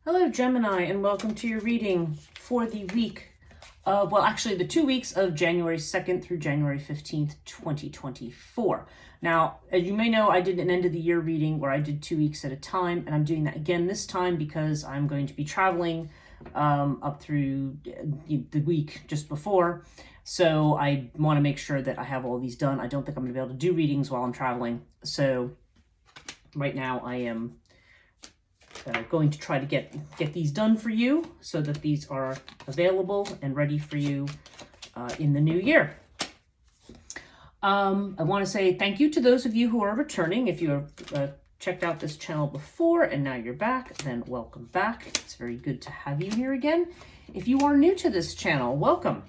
Hello, Gemini, and welcome to your reading for the week of, well, actually the 2 weeks of January 2nd through January 15th, 2024. Now, as you may know, I did an end of the year reading where I did 2 weeks at a time, and I'm doing that again this time because I'm going to be traveling up through the week just before. So I want to make sure that I have all these done. I don't think I'm going to be able to do readings while I'm traveling. So right now I am going to try to get these done for you so that these are available and ready for you in the new year. I want to say thank you to those of you who are returning. If you have checked out this channel before and now you're back, then welcome back. It's very good to have you here again. If you are new to this channel, welcome.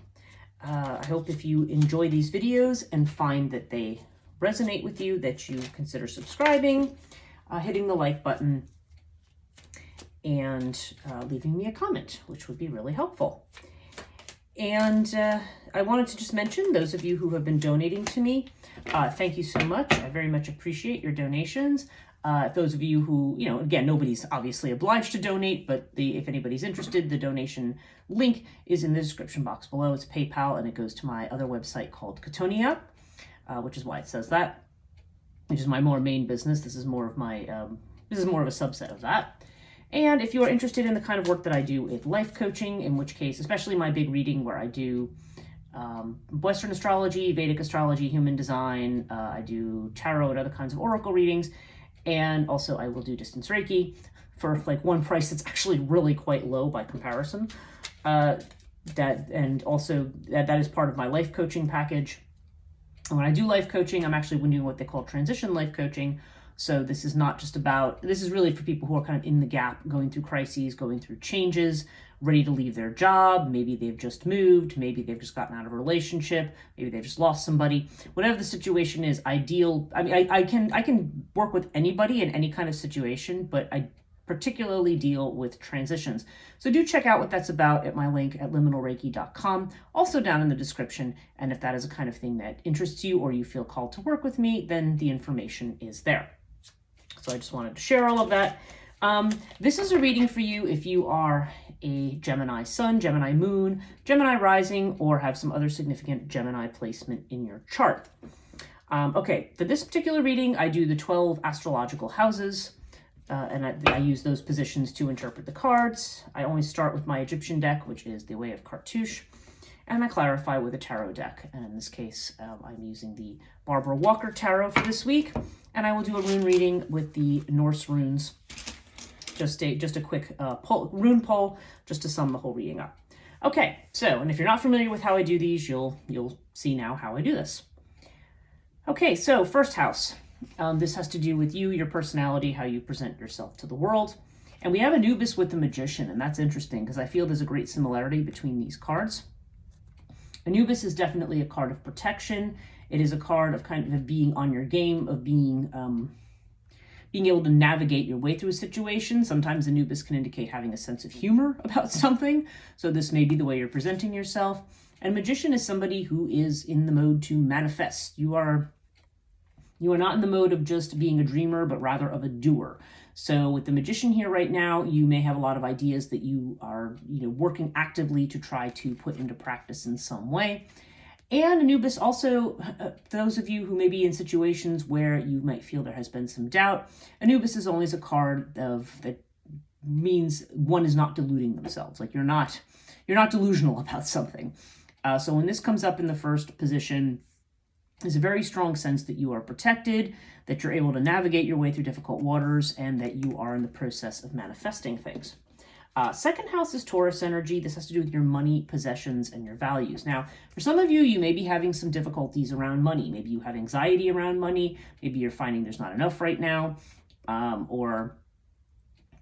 I hope if you enjoy these videos and find that they resonate with you, that you consider subscribing, hitting the like button, and leaving me a comment, which would be really helpful. And I wanted to just mention those of you who have been donating to me, thank you so much. I very much appreciate your donations. Those of you who, again, nobody's obviously obliged to donate, but if anybody's interested, the donation link is in the description box below. It's PayPal, and it goes to my other website called Chthonia, which is why it says that, which is my more main business. This is more of my, this is more of a subset of that. And if you are interested in the kind of work that I do with life coaching, in which case, especially my big reading where I do Western astrology, Vedic astrology, human design, I do tarot and other kinds of oracle readings, and also I will do distance Reiki for like one price that's actually really quite low by comparison. That is part of my life coaching package. And when I do life coaching, I'm actually doing what they call transition life coaching. So this is not just about, this is really for people who are kind of in the gap, going through crises, going through changes, ready to leave their job. Maybe they've just moved. Maybe they've just gotten out of a relationship. Maybe they've just lost somebody. Whatever the situation is, I can work with anybody in any kind of situation, but I particularly deal with transitions. So do check out what that's about at my link at liminalreiki.com, also down in the description. And if that is a kind of thing that interests you or you feel called to work with me, then the information is there. So I just wanted to share all of that. This is a reading for you if you are a Gemini sun, Gemini moon, Gemini rising, or have some other significant Gemini placement in your chart. Okay, for this particular reading, I do the 12 astrological houses, and I use those positions to interpret the cards. I always start with my Egyptian deck, which is the Way of Cartouche, and I clarify with a tarot deck. And in this case, I'm using the Barbara Walker Tarot for this week. And I will do a rune reading with the Norse runes. Just a quick rune poll, just to sum the whole reading up. Okay, so, and if you're not familiar with how I do these, you'll see now how I do this. Okay, so first house. This has to do with you, your personality, how you present yourself to the world. And we have Anubis with the Magician, and that's interesting because I feel there's a great similarity between these cards. Anubis is definitely a card of protection. It is a card of kind of being on your game, of being able to navigate your way through a situation. Sometimes Anubis can indicate having a sense of humor about something. So this may be the way you're presenting yourself. And Magician is somebody who is in the mode to manifest. You are not in the mode of just being a dreamer, but rather of a doer. So with the Magician here right now, you may have a lot of ideas that you are working actively to try to put into practice in some way. And Anubis also, those of you who may be in situations where you might feel there has been some doubt, Anubis is always a card that means one is not deluding themselves. Like you're not delusional about something. So when this comes up in the first position, there's a very strong sense that you are protected, that you're able to navigate your way through difficult waters, and that you are in the process of manifesting things. Second house is Taurus energy. This has to do with your money, possessions, and your values. Now, for some of you, you may be having some difficulties around money. Maybe you have anxiety around money. Maybe you're finding there's not enough right now, or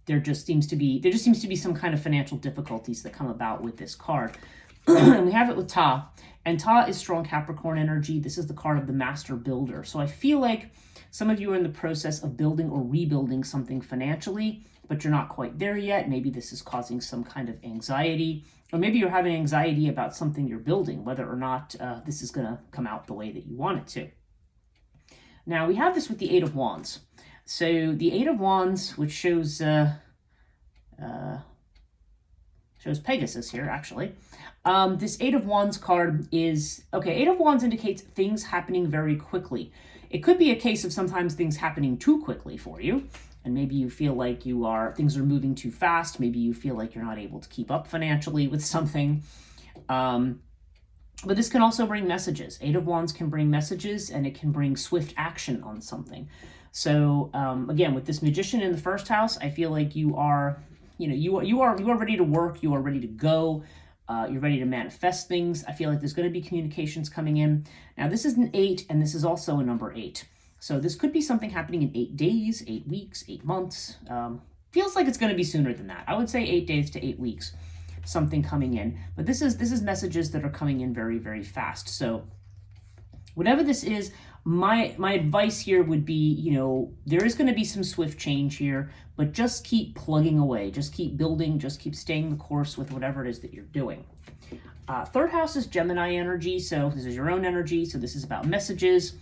there just seems to be some kind of financial difficulties that come about with this card. And we have it with Ta. And Ta is strong Capricorn energy. This is the card of the master builder. So I feel like some of you are in the process of building or rebuilding something financially, but you're not quite there yet. Maybe this is causing some kind of anxiety, or maybe you're having anxiety about something you're building, whether or not this is going to come out the way that you want it to. Now we have this with the Eight of Wands. So the Eight of Wands, which shows shows Pegasus here, actually. This Eight of Wands card is, okay, Eight of Wands indicates things happening very quickly. It could be a case of sometimes things happening too quickly for you, and maybe you feel like things are moving too fast. Maybe you feel like you're not able to keep up financially with something. But this can also bring messages. Eight of Wands can bring messages, and it can bring swift action on something. So again, with this Magician in the first house, I feel like you are ready to work. You are ready to go. You're ready to manifest things. I feel like there's going to be communications coming in. Now, this is an 8, and this is also a number 8. So this could be something happening in 8 days, 8 weeks, 8 months. Feels like it's going to be sooner than that. I would say 8 days to 8 weeks, something coming in. But this is messages that are coming in very, very fast. So whatever this is, my advice here would be, there is going to be some swift change here, but just keep plugging away. Just keep building. Just keep staying the course with whatever it is that you're doing. Third house is Gemini energy. So this is your own energy. So this is about messages.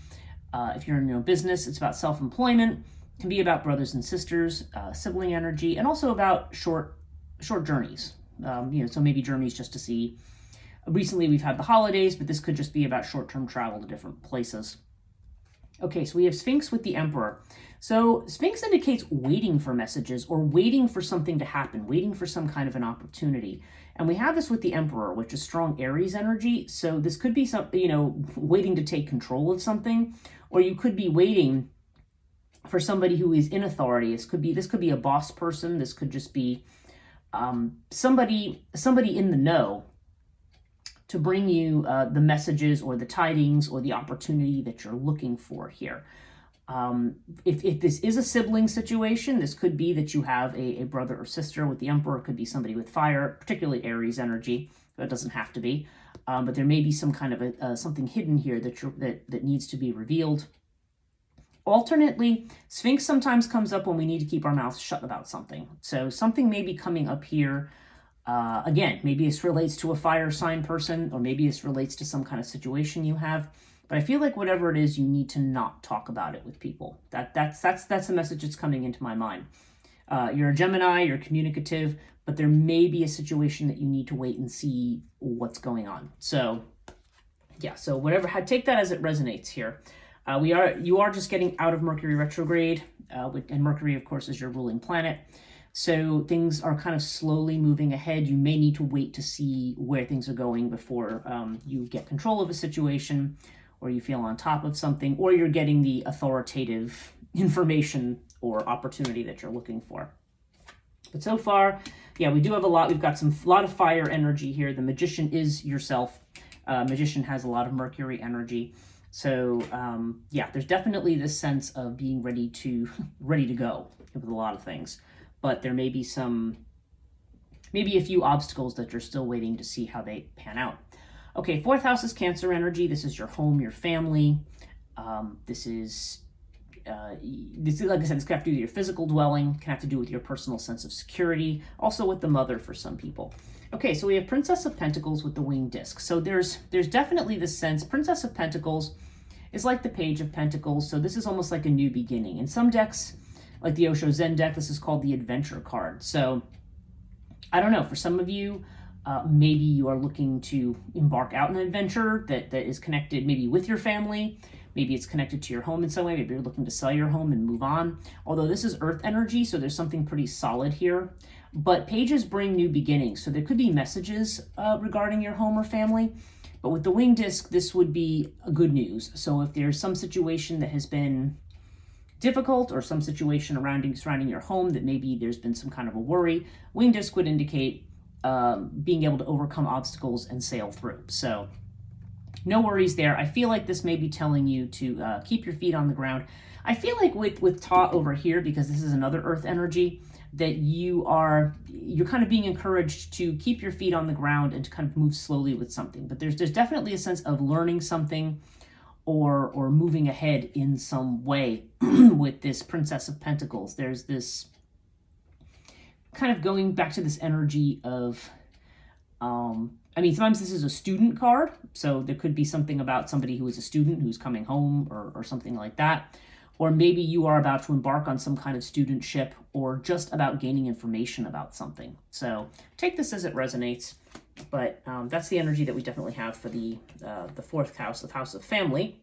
If you're in your own business, it's about self-employment. It can be about brothers and sisters, sibling energy, and also about short journeys. So maybe journeys just to see. Recently, we've had the holidays, but this could just be about short-term travel to different places. Okay, so we have Sphinx with the Emperor. So Sphinx indicates waiting for messages or waiting for something to happen, waiting for some kind of an opportunity. And we have this with the Emperor, which is strong Aries energy. So this could be something, waiting to take control of something, or you could be waiting for somebody who is in authority. This could be a boss person. This could just be somebody in the know to bring you the messages or the tidings or the opportunity that you're looking for here. If this is a sibling situation, this could be that you have a brother or sister with the Emperor. It could be somebody with fire, particularly Aries energy. That doesn't have to be, but there may be some kind of something hidden here that needs to be revealed. Alternately, Sphinx sometimes comes up when we need to keep our mouths shut about something. So something may be coming up here. Again, maybe this relates to a fire sign person, or maybe this relates to some kind of situation you have. But I feel like whatever it is, you need to not talk about it with people. That's the message that's coming into my mind. You're a Gemini, you're communicative, but there may be a situation that you need to wait and see what's going on. So, yeah. So whatever, take that as it resonates here. You are just getting out of Mercury retrograde, and Mercury, of course, is your ruling planet. So things are kind of slowly moving ahead. You may need to wait to see where things are going before you get control of a situation, or you feel on top of something, or you're getting the authoritative information or opportunity that you're looking for. But so far, yeah, we do have a lot. We've got a lot of fire energy here. The Magician is yourself. Magician has a lot of Mercury energy. So yeah, there's definitely this sense of being ready to go with a lot of things. But there may be maybe a few obstacles that you're still waiting to see how they pan out. Okay, fourth house is Cancer energy. This is your home, your family. This is, like I said, it's got to do with your physical dwelling, can have to do with your personal sense of security, also with the mother for some people. Okay, so we have Princess of Pentacles with the winged disc. So there's definitely this sense. Princess of Pentacles is like the Page of Pentacles. So this is almost like a new beginning. In some decks, like the Osho Zen deck, this is called the Adventure card. So I don't know, for some of you, maybe you are looking to embark out on an adventure that is connected maybe with your family. Maybe it's connected to your home in some way. Maybe you're looking to sell your home and move on. Although this is earth energy, so there's something pretty solid here. But pages bring new beginnings. So there could be messages regarding your home or family. But with the winged disc, this would be good news. So if there's some situation that has been difficult, or some situation surrounding your home that maybe there's been some kind of a worry, winged disc would indicate being able to overcome obstacles and sail through. So no worries there. I feel like this may be telling you to keep your feet on the ground. I feel like with Ta over here, because this is another earth energy, that you're kind of being encouraged to keep your feet on the ground and to kind of move slowly with something. But there's definitely a sense of learning something or moving ahead in some way with this Princess of Pentacles. There's this kind of going back to this energy of, sometimes this is a student card. So there could be something about somebody who is a student who's coming home or something like that. or maybe you are about to embark on some kind of studentship or just about gaining information about something. So take this as it resonates, but that's the energy that we definitely have for the fourth house, the house of family.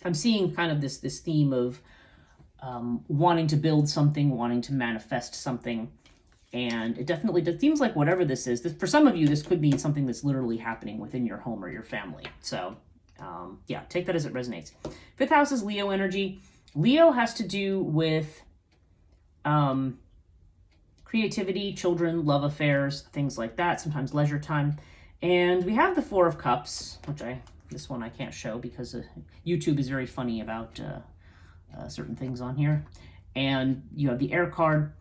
I'm seeing kind of this theme of wanting to build something, wanting to manifest something. And it definitely seems like whatever this is, for some of you, this could mean something that's literally happening within your home or your family. So yeah, take that as it resonates. Fifth house is Leo energy. Leo has to do with creativity, children, love affairs, things like that, sometimes leisure time. And we have the Four of Cups, which this one I can't show because YouTube is very funny about certain things on here. And you have the Air card.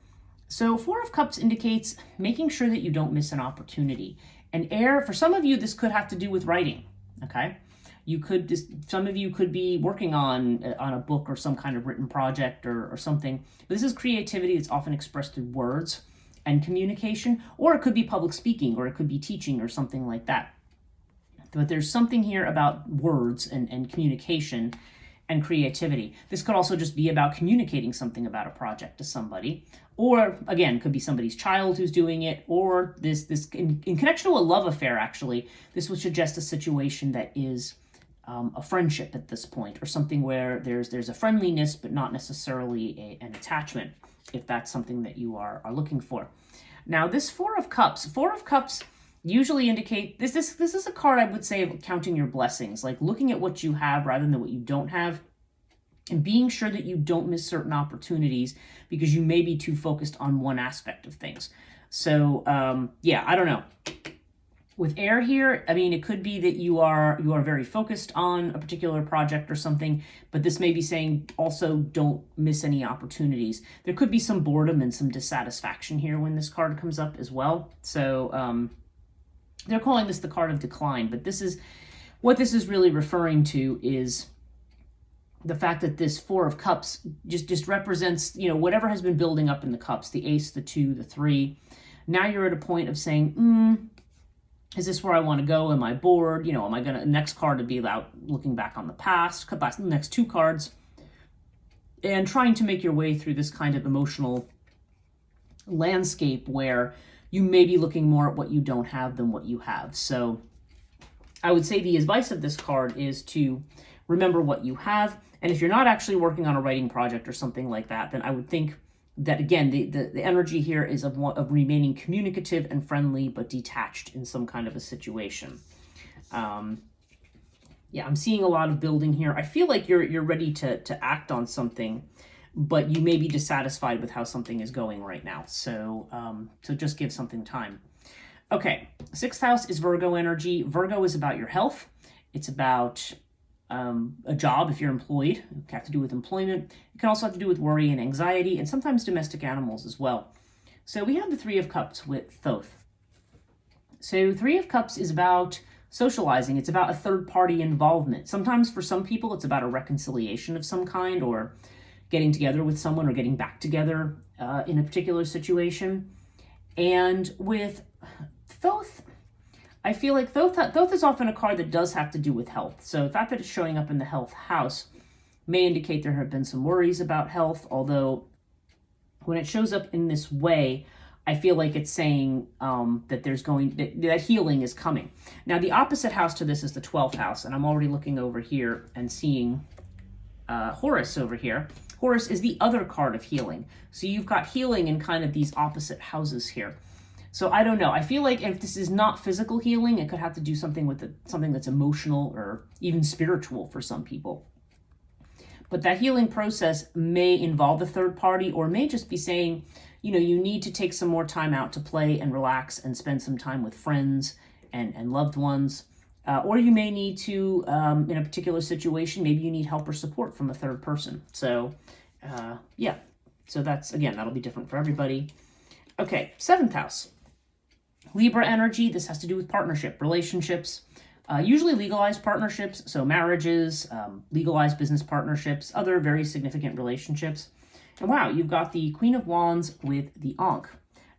So Four of Cups indicates making sure that you don't miss an opportunity. And air, for some of you, this could have to do with writing, okay? Some of you could be working on a book or some kind of written project or something. But this is creativity that's often expressed through words and communication, or it could be public speaking, or it could be teaching or something like that. But there's something here about words and communication and creativity. This could also just be about communicating something about a project to somebody, or again, could be somebody's child who's doing it, or this in connection to a love affair. Actually, this would suggest a situation that is a friendship at this point, or something where there's a friendliness, but not necessarily an attachment, if that's something that you are looking for. Now, this Four of Cups usually indicate this is a card, I would say, of counting your blessings, like looking at what you have rather than what you don't have, and being sure that you don't miss certain opportunities because you may be too focused on one aspect of things. So yeah, I don't know. With air here, I mean, it could be that you are very focused on a particular project or something, but this may be saying also don't miss any opportunities. There could be some boredom and some dissatisfaction here when this card comes up as well. So they're calling this the card of decline, but what this is really referring to is the fact that this Four of Cups just represents, whatever has been building up in the cups, the Ace, the Two, the Three. Now you're at a point of saying, is this where I want to go? Am I bored? Am I going to, next card to be about looking back on the past, the next two cards, and trying to make your way through this kind of emotional landscape where you may be looking more at what you don't have than what you have. So I would say the advice of this card is to remember what you have. And if you're not actually working on a writing project or something like that, then I would think that, again, the energy here is of remaining communicative and friendly, but detached in some kind of a situation. Yeah, I'm seeing a lot of building here. I feel like you're ready to act on something, but you may be dissatisfied with how something is going right now. So just give something time. Okay, sixth house is Virgo energy. Virgo is about your health. It's about a job if you're employed. It can have to do with employment. It can also have to do with worry and anxiety, and sometimes domestic animals as well. So we have the Three of Cups with Thoth. So Three of Cups is about socializing. It's about a third-party involvement. Sometimes for some people, it's about a reconciliation of some kind, or getting together with someone or getting back together in a particular situation. And with Thoth, I feel like Thoth is often a card that does have to do with health. So the fact that it's showing up in the health house may indicate there have been some worries about health, although when it shows up in this way, I feel like it's saying that that healing is coming. Now, the opposite house to this is the 12th house, and I'm already looking over here and seeing Horus over here. Horus is the other card of healing. So you've got healing in kind of these opposite houses here. So I don't know. I feel like if this is not physical healing, it could have to do something with something that's emotional or even spiritual for some people. But that healing process may involve a third party, or may just be saying, you need to take some more time out to play and relax and spend some time with friends and loved ones. Or you may need to, in a particular situation, maybe you need help or support from a third person. So, yeah. So that'll be different for everybody. Okay, seventh house. Libra energy. This has to do with partnership, relationships, usually legalized partnerships, so marriages, legalized business partnerships, other very significant relationships. And wow, you've got the Queen of Wands with the Ankh.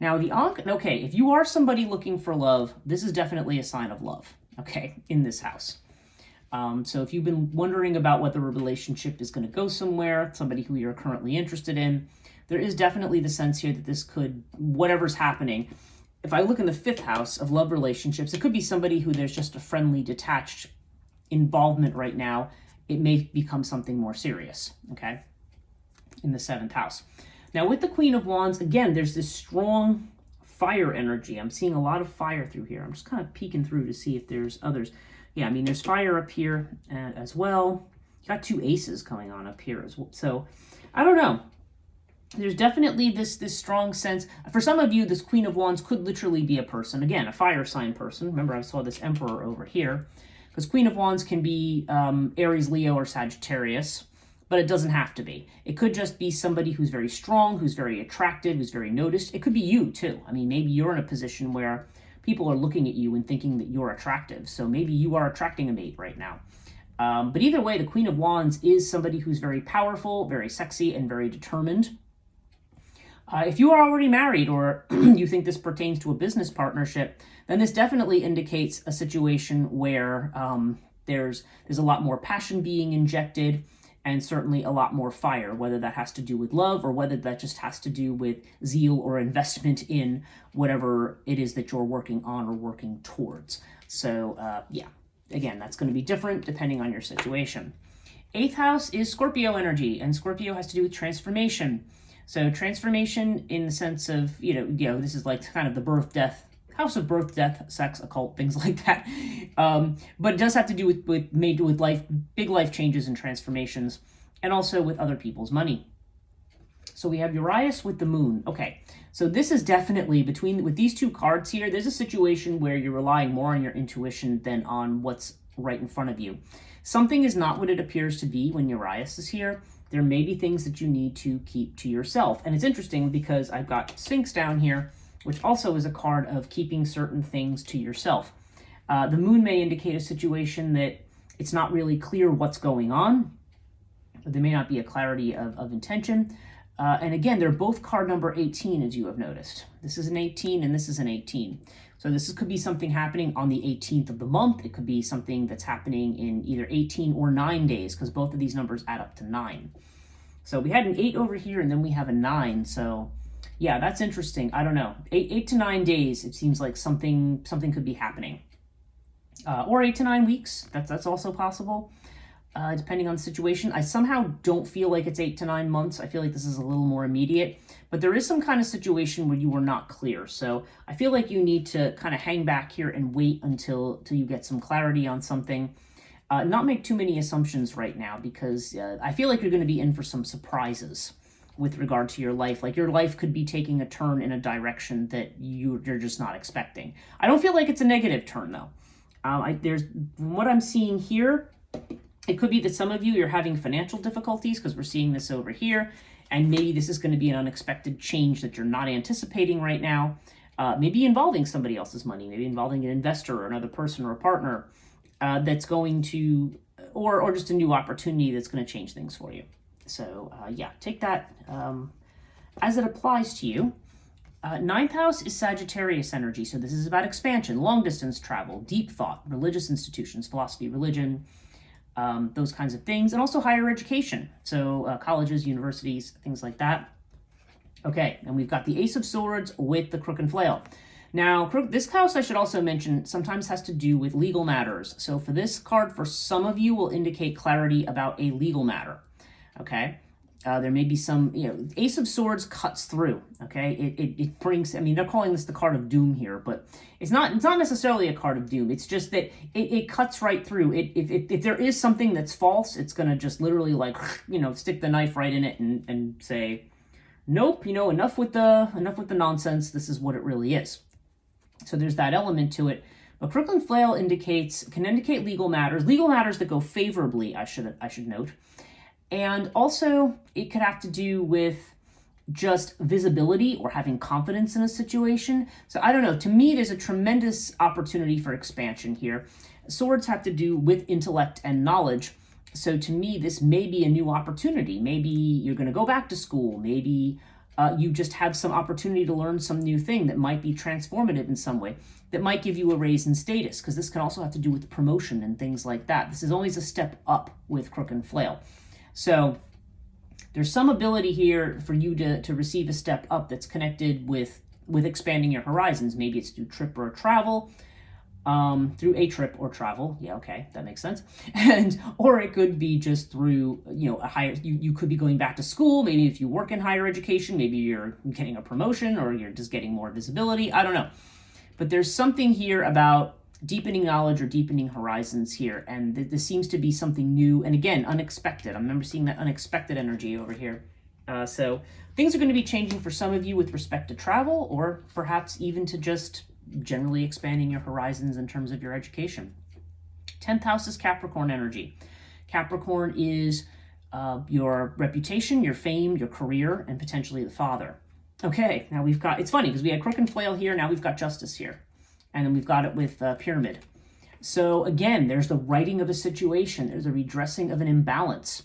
Now the Ankh, okay, if you are somebody looking for love, this is definitely a sign of love, okay, in this house. So if you've been wondering about whether a relationship is going to go somewhere, somebody who you're currently interested in, there is definitely the sense here that this could, whatever's happening, if I look in the 5th house of love relationships, it could be somebody who there's just a friendly, detached involvement right now. It may become something more serious, okay, in the 7th house. Now with the Queen of Wands, again, there's this strong fire energy. I'm seeing a lot of fire through here. I'm just kind of peeking through to see if there's others. Yeah, I mean, there's fire up here as well. You got 2 aces coming on up here as well. So I don't know. There's definitely this strong sense. For some of you, this Queen of Wands could literally be a person. Again, a fire sign person. Remember, I saw this Emperor over here. Because Queen of Wands can be Aries, Leo, or Sagittarius. But it doesn't have to be. It could just be somebody who's very strong, who's very attractive, who's very noticed. It could be you, too. I mean, maybe you're in a position where people are looking at you and thinking that you're attractive. So maybe you are attracting a mate right now. But either way, the Queen of Wands is somebody who's very powerful, very sexy, and very determined. If you are already married or you think this pertains to a business partnership, then this definitely indicates a situation where there's a lot more passion being injected, and certainly a lot more fire, whether that has to do with love or whether that just has to do with zeal or investment in whatever it is that you're working on or working towards. So yeah, again, that's going to be different depending on your situation. 8th house is Scorpio energy, and Scorpio has to do with transformation. So transformation in the sense of, this is like kind of the birth, death, house of birth, death, sex, occult, things like that. But it does have to do with life, big life changes and transformations, and also with other people's money. So we have Urias with the moon. Okay, so this is definitely with these 2 cards here, there's a situation where you're relying more on your intuition than on what's right in front of you. Something is not what it appears to be when Urias is here. There may be things that you need to keep to yourself. And it's interesting because I've got Sphinx down here, which also is a card of keeping certain things to yourself. The moon may indicate a situation that it's not really clear what's going on. There may not be a clarity of intention. And again, they're both card number 18, as you have noticed. This is an 18 and this is an 18. So this could be something happening on the 18th of the month. It could be something that's happening in either 18 or 9 days, because both of these numbers add up to 9. So we had an 8 over here, and then we have a 9. So yeah, that's interesting. I don't know. 8 to 9 days, it seems like something could be happening. Or 8 to 9 weeks. That's also possible, depending on the situation. I somehow don't feel like it's 8 to 9 months. I feel like this is a little more immediate. But there is some kind of situation where you were not clear. So I feel like you need to kind of hang back here and wait until you get some clarity on something. Not make too many assumptions right now, because I feel like you're going to be in for some surprises with regard to your life. Like your life could be taking a turn in a direction that you're just not expecting. I don't feel like it's a negative turn, though. From what I'm seeing here, it could be that some of you, you're having financial difficulties, because we're seeing this over here. And maybe this is going to be an unexpected change that you're not anticipating right now. Maybe involving somebody else's money, maybe involving an investor or another person or a partner that's going to, or just a new opportunity that's going to change things for you. So yeah, take that as it applies to you. 9th house is Sagittarius energy. So this is about expansion, long distance travel, deep thought, religious institutions, philosophy, religion, those kinds of things, and also higher education. So colleges, universities, things like that. Okay, and we've got the Ace of Swords with the Crook and Flail. Now, this house, I should also mention, sometimes has to do with legal matters. So for this card, for some of you, will indicate clarity about a legal matter. Okay, there may be some, Ace of Swords cuts through. Okay, it brings, I mean, they're calling this the card of doom here, but it's not necessarily a card of doom. It's just that it cuts right through. If there is something that's false, it's going to just literally stick the knife right in it and say, nope, enough with the nonsense. This is what it really is. So there's that element to it. But Crook and Flail can indicate legal matters that go favorably, I should note. And also, it could have to do with just visibility or having confidence in a situation. So I don't know. To me, there's a tremendous opportunity for expansion here. Swords have to do with intellect and knowledge. So to me, this may be a new opportunity. Maybe you're going to go back to school. Maybe You just have some opportunity to learn some new thing that might be transformative in some way, that might give you a raise in status, because this can also have to do with promotion and things like that. This is always a step up with Crook and Flail. So there's some ability here for you to receive a step up that's connected with expanding your horizons. Maybe it's through trip or travel, through a trip or travel. Yeah, okay, that makes sense. Or it could be just through, a higher, you could be going back to school. Maybe if you work in higher education, maybe you're getting a promotion or you're just getting more visibility. I don't know. But there's something here about deepening knowledge or deepening horizons here. And this seems to be something new. And again, unexpected. I remember seeing that unexpected energy over here. So things are going to be changing for some of you with respect to travel, or perhaps even to just generally expanding your horizons in terms of your education. 10th house is Capricorn energy. Capricorn is your reputation, your fame, your career, and potentially the father. Okay, now we've got, it's funny because we had Crook and Flail here, now we've got Justice here. And then we've got it with Pyramid. So again, there's the righting of a situation, there's a redressing of an imbalance.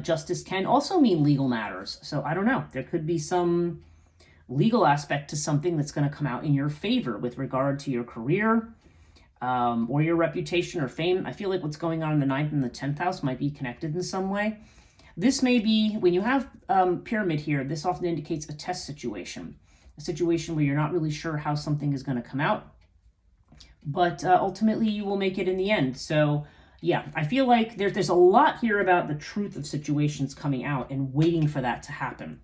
Justice can also mean legal matters. So I don't know, there could be some legal aspect to something that's going to come out in your favor with regard to your career or your reputation or fame. I feel like what's going on in the 9th and the 10th house might be connected in some way. This may be, when you have Pyramid here, this often indicates a test situation, a situation where you're not really sure how something is going to come out, but ultimately you will make it in the end. So yeah, I feel like there's a lot here about the truth of situations coming out and waiting for that to happen.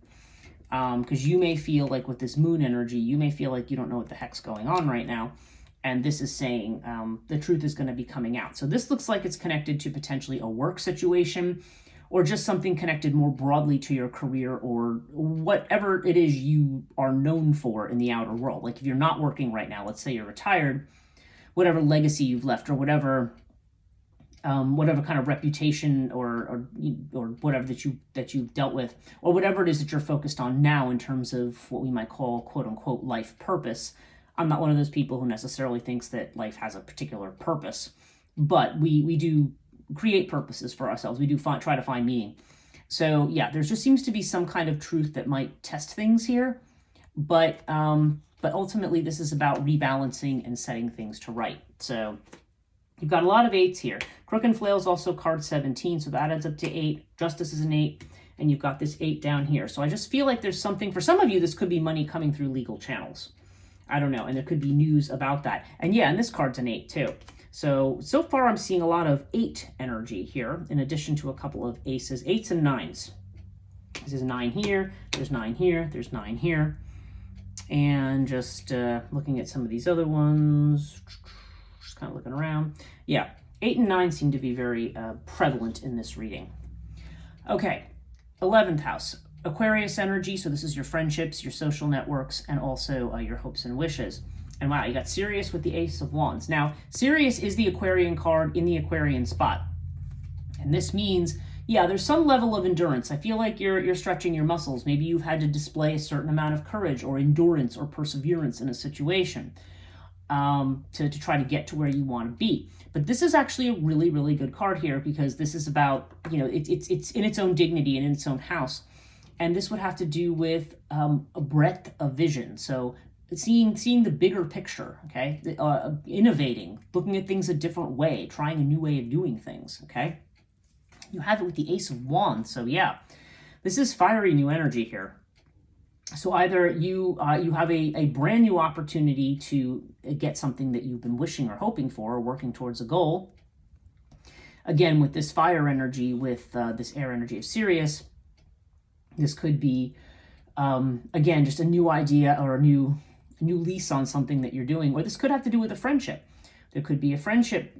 Because you may feel like with this moon energy, you may feel like you don't know what the heck's going on right now. And this is saying the truth is going to be coming out. So this looks like it's connected to potentially a work situation or just something connected more broadly to your career or whatever it is you are known for in the outer world. Like if you're not working right now, let's say you're retired, whatever legacy you've left or whatever kind of reputation or whatever that you've dealt with, or whatever it is that you're focused on now in terms of what we might call quote unquote life purpose. I'm not one of those people who necessarily thinks that life has a particular purpose, but we do create purposes for ourselves. We do try to find meaning. So yeah, there just seems to be some kind of truth that might test things here, but ultimately this is about rebalancing and setting things to right. So you've got a lot of 8s here. Crook and Flail is also card 17, so that adds up to 8. Justice is an 8, and you've got this 8 down here. So I just feel like there's something, for some of you, this could be money coming through legal channels. I don't know, and there could be news about that. And yeah, and this card's an 8 too. So far I'm seeing a lot of 8 energy here, in addition to a couple of aces, 8s and 9s. This is 9 here, there's 9 here, there's 9 here. And just looking at some of these other ones, just kind of looking around. Yeah, 8 and 9 seem to be very prevalent in this reading. Okay, 11th house, Aquarius energy. So this is your friendships, your social networks, and also your hopes and wishes. And wow, you got Sirius with the Ace of Wands. Now, Sirius is the Aquarian card in the Aquarian spot. And this means, yeah, there's some level of endurance. I feel like you're stretching your muscles. Maybe you've had to display a certain amount of courage or endurance or perseverance in a situation to try to get to where you want to be. But this is actually a really, really good card here because this is about, it's in its own dignity and in its own house. And this would have to do with a breadth of vision. So seeing the bigger picture, okay? Innovating, looking at things a different way, trying a new way of doing things, okay? You have it with the Ace of Wands. So yeah, this is fiery new energy here. So either you have a brand new opportunity to get something that you've been wishing or hoping for or working towards a goal. Again, with this fire energy, with this air energy of Sirius, this could be, again, just a new idea or a new lease on something that you're doing. Or this could have to do with a friendship. There could be a friendship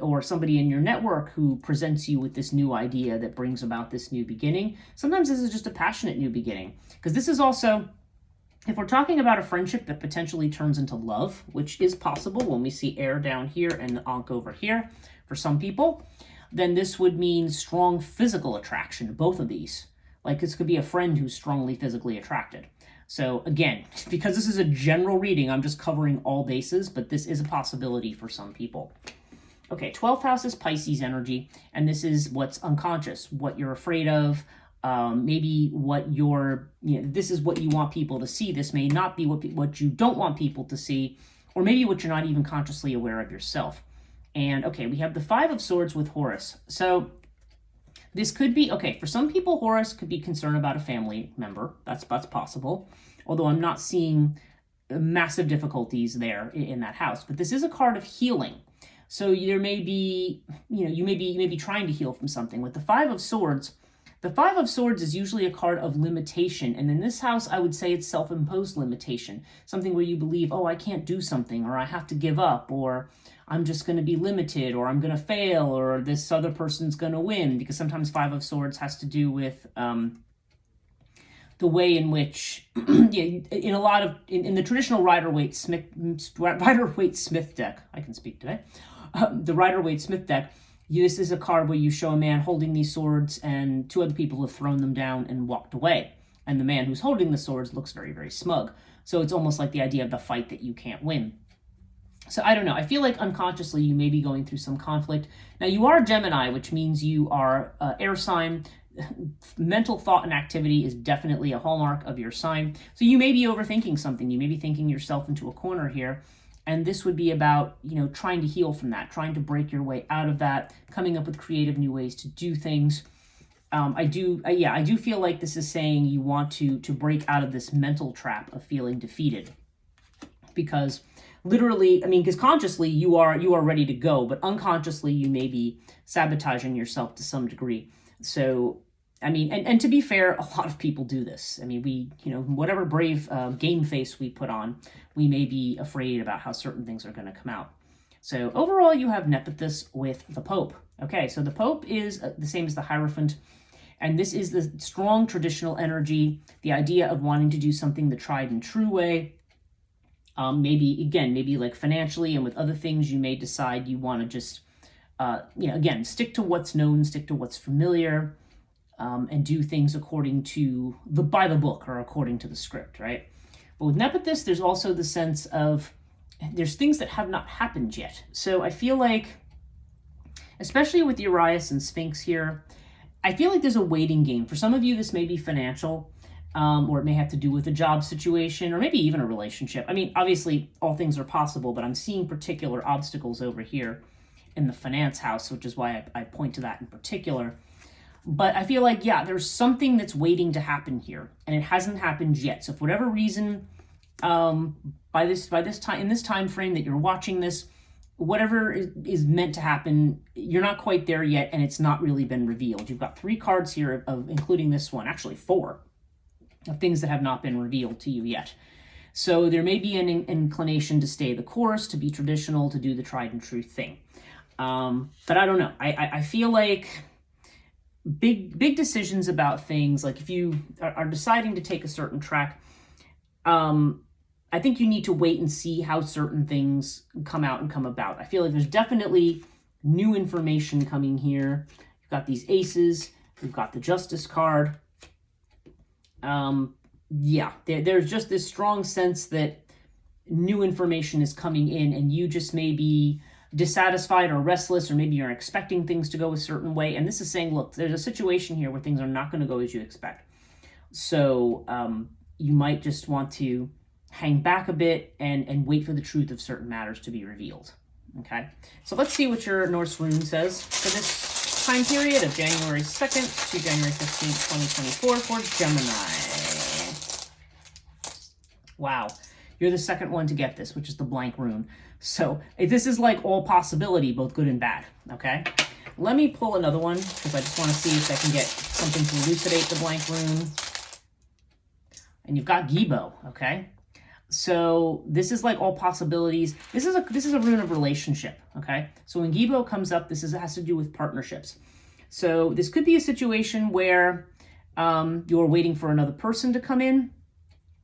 or somebody in your network who presents you with this new idea that brings about this new beginning. Sometimes this is just a passionate new beginning. Because this is also, if we're talking about a friendship that potentially turns into love, which is possible when we see air down here and the Ankh over here for some people, then this would mean strong physical attraction, both of these. Like this could be a friend who's strongly physically attracted. So again, because this is a general reading, I'm just covering all bases, but this is a possibility for some people. Okay, 12th house is Pisces energy, and this is what's unconscious, what you're afraid of, maybe what this is what you want people to see. This may not be what you don't want people to see, or maybe what you're not even consciously aware of yourself. And okay, we have the Five of Swords with Horus. So this could be, okay, for some people, Horus could be concerned about a family member. That's possible. Although I'm not seeing massive difficulties there in that house. But this is a card of healing. So there may be, you may be trying to heal from something. With the Five of Swords, the Five of Swords is usually a card of limitation. And in this house, I would say it's self-imposed limitation. Something where you believe, oh, I can't do something, or I have to give up, or I'm just going to be limited, or I'm going to fail, or this other person's going to win. Because sometimes Five of Swords has to do with the way in which, in the traditional Rider-Waite-Smith deck, I can speak today, the Rider-Waite-Smith deck, this is a card where you show a man holding these swords and two other people have thrown them down and walked away. And the man who's holding the swords looks very, very smug. So it's almost like the idea of the fight that you can't win. So I don't know. I feel like unconsciously you may be going through some conflict. Now you are Gemini, which means you are air sign. Mental thought and activity is definitely a hallmark of your sign. So you may be overthinking something. You may be thinking yourself into a corner here. And this would be about, trying to heal from that, trying to break your way out of that, coming up with creative new ways to do things. I do feel like this is saying you want to break out of this mental trap of feeling defeated. Because literally, because consciously you are ready to go, but unconsciously you may be sabotaging yourself to some degree. So, and to be fair, a lot of people do this. We, whatever brave game face we put on, we may be afraid about how certain things are going to come out. So overall, you have Nephthys with the Pope. Okay, so the Pope is the same as the Hierophant, and this is the strong traditional energy, the idea of wanting to do something the tried and true way. Maybe like financially and with other things, you may decide you want to just, again, stick to what's known, stick to what's familiar, and do things according to by the book or according to the script, right? But with Nephthys, there's also the sense of there's things that have not happened yet. So I feel like, especially with Urias and Sphinx here, I feel like there's a waiting game. For some of you, this may be financial, or it may have to do with a job situation, or maybe even a relationship. Obviously, all things are possible, but I'm seeing particular obstacles over here in the finance house, which is why I point to that in particular. But I feel like, there's something that's waiting to happen here, and it hasn't happened yet. So for whatever reason, by this time, in this time frame that you're watching this, whatever is meant to happen, you're not quite there yet, and it's not really been revealed. You've got 3 cards here, of including this one, actually 4, of things that have not been revealed to you yet. So there may be an inclination to stay the course, to be traditional, to do the tried and true thing. But I don't know. I feel like big decisions about things, like if you are deciding to take a certain track, I think you need to wait and see how certain things come out and come about. I feel like there's definitely new information coming here. You've got these aces, you've got the Justice card. There's just this strong sense that new information is coming in, and you just may be dissatisfied or restless, or maybe you're expecting things to go a certain way. And this is saying, look, there's a situation here where things are not going to go as you expect. So you might just want to hang back a bit and wait for the truth of certain matters to be revealed. Okay, so let's see what your Norse rune says for this time period of January 2nd to January 15th, 2024 for Gemini. Wow, you're the second one to get this, which is the blank rune. So this is like all possibility, both good and bad, okay? Let me pull another one, because I just want to see if I can get something to elucidate the blank rune. And you've got Gibo, okay? So this is like all possibilities. This is a rune of relationship, okay? So when Gibo comes up, has to do with partnerships. So this could be a situation where you're waiting for another person to come in.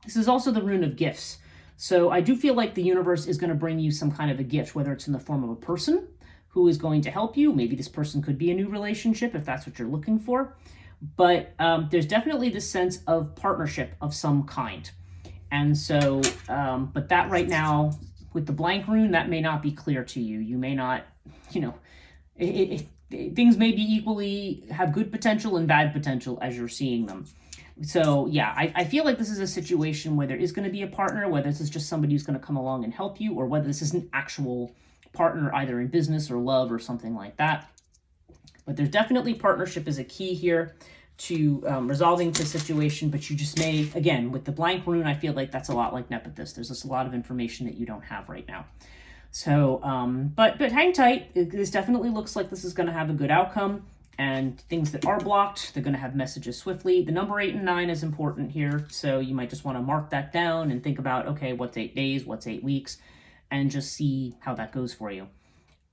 This is also the rune of gifts. So I do feel like the universe is going to bring you some kind of a gift, whether it's in the form of a person who is going to help you. Maybe this person could be a new relationship if that's what you're looking for. But there's definitely this sense of partnership of some kind. And so, but that right now, with the blank rune, that may not be clear to you. You may not, things may be equally have good potential and bad potential as you're seeing them. So yeah, I feel like this is a situation where there is going to be a partner, whether this is just somebody who's going to come along and help you, or whether this is an actual partner either in business or love or something like that. But there's definitely partnership is a key here to resolving the situation, but you just may, again, with the blank rune, I feel like that's a lot like Nepenthes. There's just a lot of information that you don't have right now. So, but hang tight. This definitely looks like this is going to have a good outcome, and things that are blocked, they're going to have messages swiftly. The number 8 and 9 is important here, so you might just want to mark that down and think about, okay, what's 8 days, what's 8 weeks, and just see how that goes for you.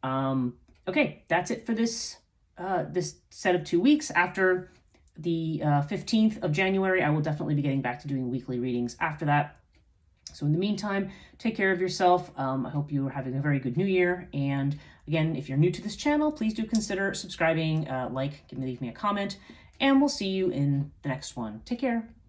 Okay, that's it for this this set of 2 weeks. After the 15th of January, I will definitely be getting back to doing weekly readings after that. So in the meantime, take care of yourself. I hope you are having a very good new year. And again, if you're new to this channel, please do consider subscribing, leave me a comment, and we'll see you in the next one. Take care.